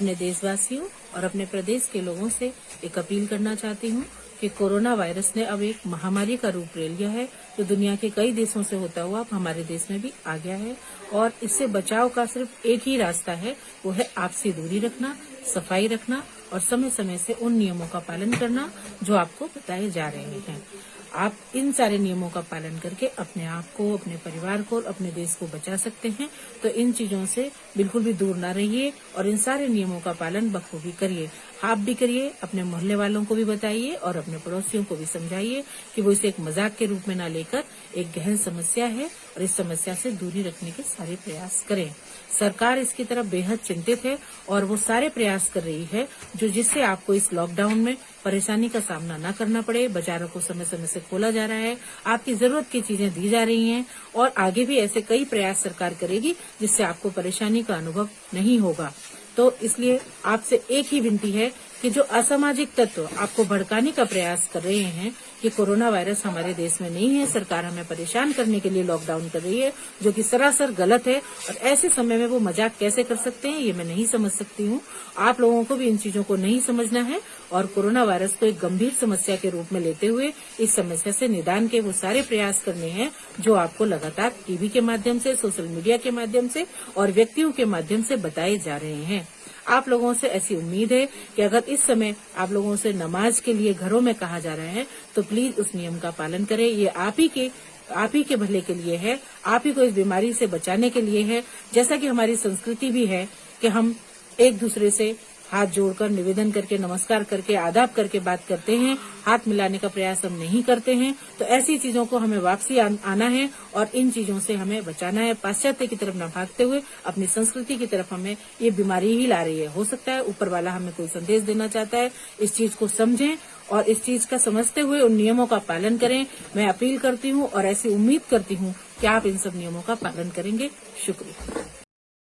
अपने देशवासियों और अपने प्रदेश के लोगों से एक अपील करना चाहती हूँ कि कोरोना वायरस ने अब एक महामारी का रूप ले लिया है, जो दुनिया के कई देशों से होता हुआ अब हमारे देश में भी आ गया है। और इससे बचाव का सिर्फ एक ही रास्ता है, वो है आपसी दूरी रखना, सफाई रखना और समय समय से उन नियमों का पालन करना जो आपको बताए जा रहे हैं। आप इन सारे नियमों का पालन करके अपने आप को, अपने परिवार को और अपने देश को बचा सकते हैं। तो इन चीजों से बिल्कुल भी दूर ना रहिए और इन सारे नियमों का पालन बखूबी करिए। आप भी करिए, अपने मोहल्ले वालों को भी बताइए और अपने पड़ोसियों को भी समझाइए कि वो इसे एक मजाक के रूप में ना लेकर एक गहन समस्या है और इस समस्या से दूरी रखने के सारे प्रयास करें। सरकार इसकी तरफ बेहद चिंतित है और वो सारे प्रयास कर रही है जिससे आपको इस लॉकडाउन में परेशानी का सामना न करना पड़े। बाजारों को समय समय से खोला जा रहा है, आपकी जरूरत की चीजें दी जा रही हैं और आगे भी ऐसे कई प्रयास सरकार करेगी जिससे आपको परेशानी का अनुभव नहीं होगा। तो इसलिए आपसे एक ही विनती है कि जो असामाजिक तत्व आपको भड़काने का प्रयास कर रहे हैं कि कोरोना वायरस हमारे देश में नहीं है, सरकार हमें परेशान करने के लिए लॉकडाउन कर रही है, जो कि सरासर गलत है और ऐसे समय में वो मजाक कैसे कर सकते हैं ये मैं नहीं समझ सकती हूँ। आप लोगों को भी इन चीजों को नहीं समझना है और कोरोना वायरस को एक गंभीर समस्या के रूप में लेते हुए इस समस्या से निदान के वो सारे प्रयास करने हैं जो आपको लगातार टीवी के माध्यम से, सोशल मीडिया के माध्यम से और व्यक्तियों के माध्यम से बताए जा रहे हैं। आप लोगों से ऐसी उम्मीद है कि अगर इस समय आप लोगों से नमाज के लिए घरों में कहा जा रहा है तो प्लीज उस नियम का पालन करें। ये आप ही के भले के लिए है, आप ही को इस बीमारी से बचाने के लिए है। जैसा कि हमारी संस्कृति भी है कि हम एक दूसरे से हाथ जोड़कर, निवेदन करके, नमस्कार करके, आदाब करके बात करते हैं, हाथ मिलाने का प्रयास हम नहीं करते हैं। तो ऐसी चीजों को हमें वापसी आना है और इन चीजों से हमें बचाना है। पाश्चात्य की तरफ न भागते हुए अपनी संस्कृति की तरफ हमें ये बीमारी ही ला रही है। हो सकता है ऊपर वाला हमें कोई संदेश देना चाहता है, इस चीज को समझें और इस चीज का समझते हुए उन नियमों का पालन करें। मैं अपील करती हूँ और ऐसी उम्मीद करती हूँ कि आप इन सब नियमों का पालन करेंगे। शुक्रिया।